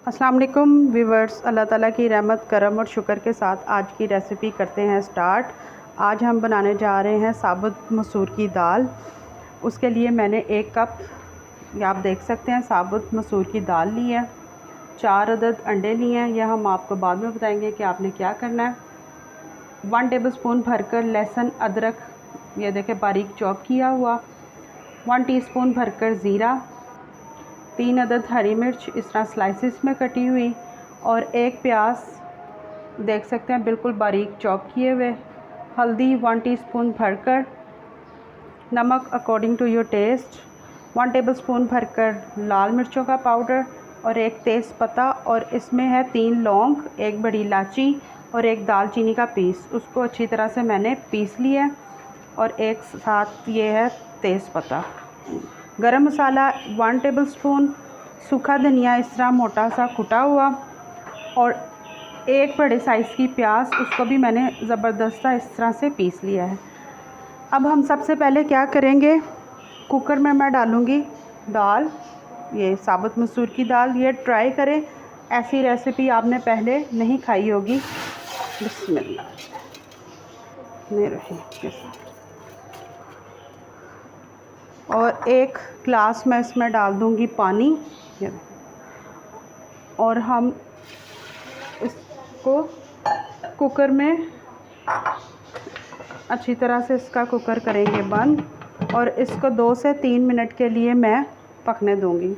अस्सलाम वालेकुम व्यूवर्स, अल्लाह ताला की रहमत करम और शुक्र के साथ आज की रेसिपी करते हैं स्टार्ट। आज हम बनाने जा रहे हैं साबुत मसूर की दाल। उसके लिए मैंने 1 कप, ये आप देख सकते हैं, साबुत मसूर की दाल ली है। 4 अदद अंडे लिए हैं। यह हम आपको बाद में बताएंगे कि आपने क्या करना है। 1 टेबलस्पून भरकर लहसुन अदरक, ये देखें, बारीक चॉप किया हुआ। 1 टीस्पून भरकर ज़ीरा, 3 अदद हरी मिर्च इस तरह स्लाइसिस में कटी हुई, और 1 प्याज देख सकते हैं बिल्कुल बारीक चॉप किए हुए। हल्दी 1 टीस्पून भरकर, नमक according to your taste, 1 tablespoon भरकर लाल मिर्चों का पाउडर और 1 तेज़पत्ता, और इसमें है 3 लौंग, 1 बड़ी इलायची और 1 दालचीनी का पीस। उसको अच्छी तरह से मैंने पीस लिया, और एक साथ ये है तेज़पत्ता। गरम मसाला 1 टेबलस्पून, सूखा धनिया इस तरह मोटा सा कुटा हुआ, और 1 बड़े साइज़ की प्याज, उसको भी मैंने ज़बरदस्त इस तरह से पीस लिया है। अब हम सबसे पहले क्या करेंगे, कुकर में मैं डालूँगी दाल, ये साबुत मसूर की दाल। ये ट्राई करें, ऐसी रेसिपी आपने पहले नहीं खाई होगी। बिस्मिल्लाह। और 1 ग्लास मैं इसमें डाल दूँगी पानी, और हम इसको कुकर में अच्छी तरह से इसका कुकर करेंगे बंद, और इसको 2 से 3 मिनट के लिए मैं पकने दूँगी।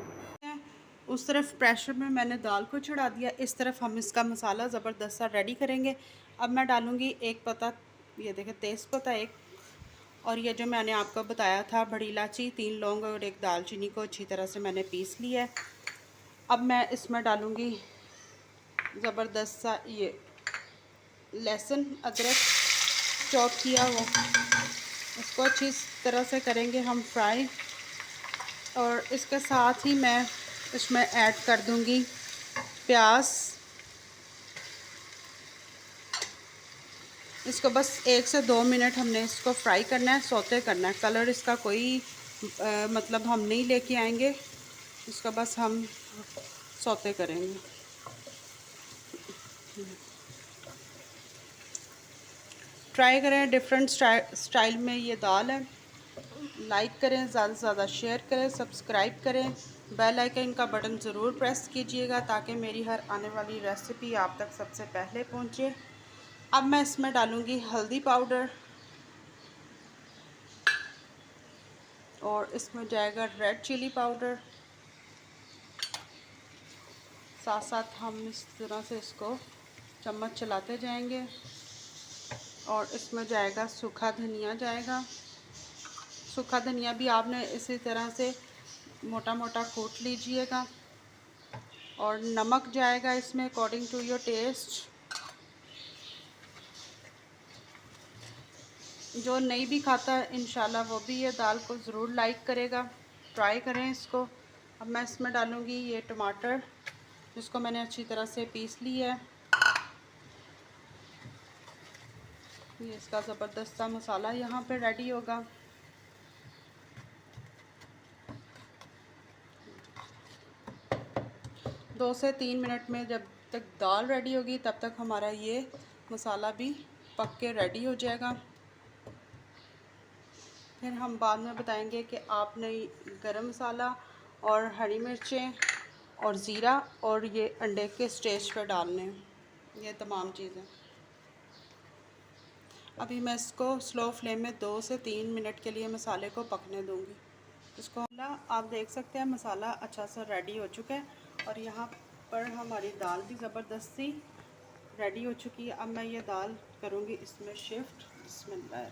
उस तरफ प्रेशर में मैंने दाल को चढ़ा दिया, इस तरफ हम इसका मसाला ज़बरदस्त सा रेडी करेंगे। अब मैं डालूँगी 1 पत्ता, ये देखें तेज़पत्ता 1, और ये जो मैंने आपको बताया था बड़ी इलायची, 3 लौंग और 1 दालचीनी को अच्छी तरह से मैंने पीस लिया है। अब मैं इसमें डालूँगी ज़बरदस्त सा ये लहसुन अदरक चॉप किया हुआ, इसको अच्छी तरह से करेंगे हम फ्राई, और इसके साथ ही मैं इसमें ऐड कर दूँगी प्याज। इसको बस 1 से 2 मिनट हमने इसको फ्राई करना है, सौते करना है। कलर इसका कोई मतलब हम नहीं लेके आएंगे, इसका बस हम सौते करेंगे। ट्राई करें, डिफरेंट स्टाइल में ये दाल है। लाइक करें, ज़्यादा से ज़्यादा शेयर करें, सब्सक्राइब करें, बेल आइकन का बटन ज़रूर प्रेस कीजिएगा ताकि मेरी हर आने वाली रेसिपी आप तक सबसे पहले पहुंचे। अब मैं इसमें डालूँगी हल्दी पाउडर, और इसमें जाएगा रेड चिली पाउडर। साथ साथ हम इस तरह से इसको चम्मच चलाते जाएंगे, और इसमें जाएगा सूखा धनिया जाएगा। सूखा धनिया भी आपने इसी तरह से मोटा मोटा कूट लीजिएगा, और नमक जाएगा इसमें अकॉर्डिंग टू योर टेस्ट। जो नहीं भी खाता इंशाल्लाह वो भी ये दाल को ज़रूर लाइक करेगा। ट्राई करें इसको। अब मैं इसमें डालूँगी ये टमाटर, जिसको मैंने अच्छी तरह से पीस लिया है। ये इसका ज़बरदस्त सा मसाला यहाँ पे रेडी होगा। दो से 3 मिनट में जब तक दाल रेडी होगी तब तक हमारा ये मसाला भी पक के रेडी हो जाएगा। फिर हम बाद में बताएंगे कि आपने गरम मसाला और हरी मिर्चें और ज़ीरा और ये अंडे के स्टेज पर डालने हैं, ये तमाम चीज़ें। अभी मैं इसको स्लो फ्लेम में 2 से 3 मिनट के लिए मसाले को पकने दूंगी। इसको आप देख सकते हैं मसाला अच्छा सा रेडी हो चुका है, और यहाँ पर हमारी दाल भी ज़बरदस्ती रेडी हो चुकी है। अब मैं ये दाल करूँगी इसमें शिफ्ट। बिस्मिल्लाह।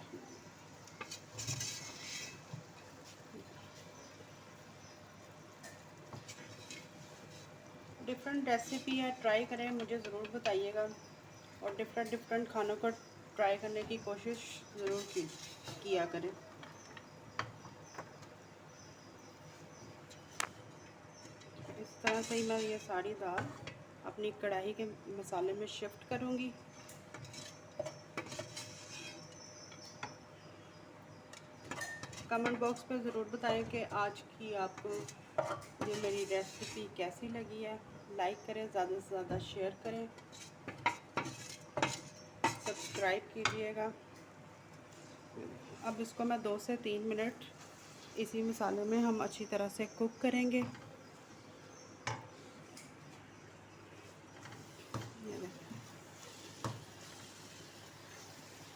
डिफरेंट रेसिपी है, ट्राई करें, मुझे ज़रूर बताइएगा, और डिफरेंट खानों को ट्राई करने की कोशिश ज़रूर किया करें। इस तरह से ही मैं ये सारी दाल अपनी कढ़ाई के मसाले में शिफ्ट करूँगी। कमेंट बॉक्स में ज़रूर बताएं कि आज की आपको ये मेरी रेसिपी कैसी लगी है। लाइक करें, ज़्यादा से ज़्यादा शेयर करें, सब्सक्राइब कीजिएगा। अब इसको मैं 2 से 3 मिनट इसी मसाले में हम अच्छी तरह से कुक करेंगे।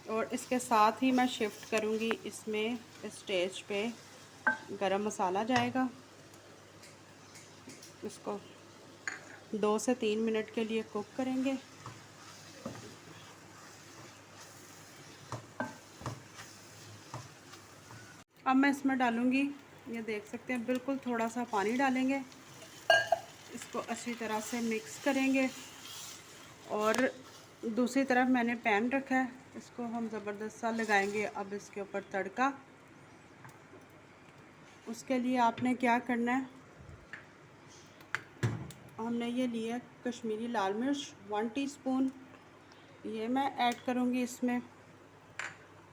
और इसके साथ ही मैं शिफ्ट करूँगी, इसमें इस स्टेज पे गरम मसाला जाएगा। इसको 2 से 3 मिनट के लिए कुक करेंगे। अब मैं इसमें डालूँगी, ये देख सकते हैं, बिल्कुल थोड़ा सा पानी डालेंगे। इसको अच्छी तरह से मिक्स करेंगे। और दूसरी तरफ मैंने पैन रखा है, इसको हम ज़बरदस्त सा लगाएंगे अब इसके ऊपर तड़का। उसके लिए आपने क्या करना है, हमने ये लिया कश्मीरी लाल मिर्च 1 टीस्पून, ये मैं ऐड करूँगी इसमें।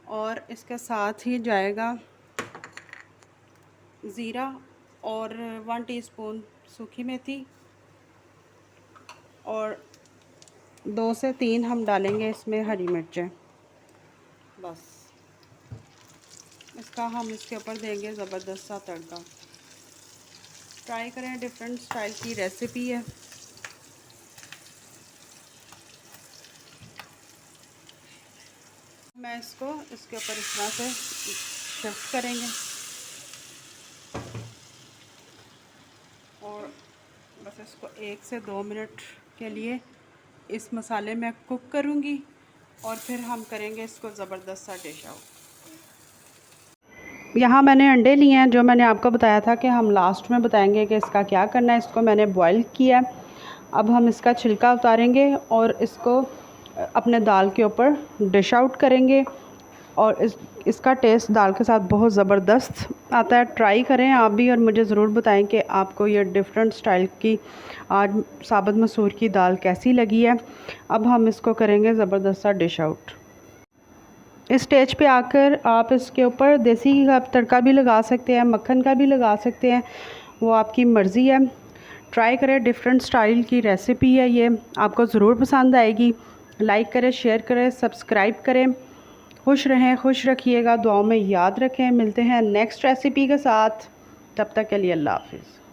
और इसके साथ ही जाएगा ज़ीरा और 1 टीस्पून सूखी मेथी, और 2 से 3 हम डालेंगे इसमें हरी मिर्चें। बस इसका हम इसके ऊपर देंगे ज़बरदस्त सा तड़का। ट्राई करें, डिफरेंट स्टाइल की रेसिपी है। मैं इसको इसके ऊपर इस तरह से शिफ्ट करेंगे और बस इसको 1 से 2 मिनट के लिए इस मसाले में कुक करूँगी और फिर हम करेंगे इसको ज़बरदस्त सा डिश आउट। यहाँ मैंने अंडे लिए हैं, जो मैंने आपको बताया था कि हम लास्ट में बताएंगे कि इसका क्या करना है। इसको मैंने बॉईल किया। अब हम इसका छिलका उतारेंगे और इसको अपने दाल के ऊपर डिश आउट करेंगे। और इसका टेस्ट दाल के साथ बहुत ज़बरदस्त आता है। ट्राई करें आप भी और मुझे ज़रूर बताएं कि आपको ये डिफरेंट स्टाइल की आज साबुत मसूर की दाल कैसी लगी है। अब हम इसको करेंगे ज़बरदस्त सा डिश आउट। इस स्टेज पे आकर आप इसके ऊपर देसी घी का तड़का भी लगा सकते हैं, मक्खन का भी लगा सकते हैं, वो आपकी मर्ज़ी है। ट्राई करें, डिफरेंट स्टाइल की रेसिपी है ये, आपको ज़रूर पसंद आएगी। लाइक करें, शेयर करें, सब्सक्राइब करें। खुश रहें, खुश रखिएगा, दुआओं में याद रखें। मिलते हैं नेक्स्ट रेसिपी के साथ, तब तक के लिए अल्लाह हाफ़िज़।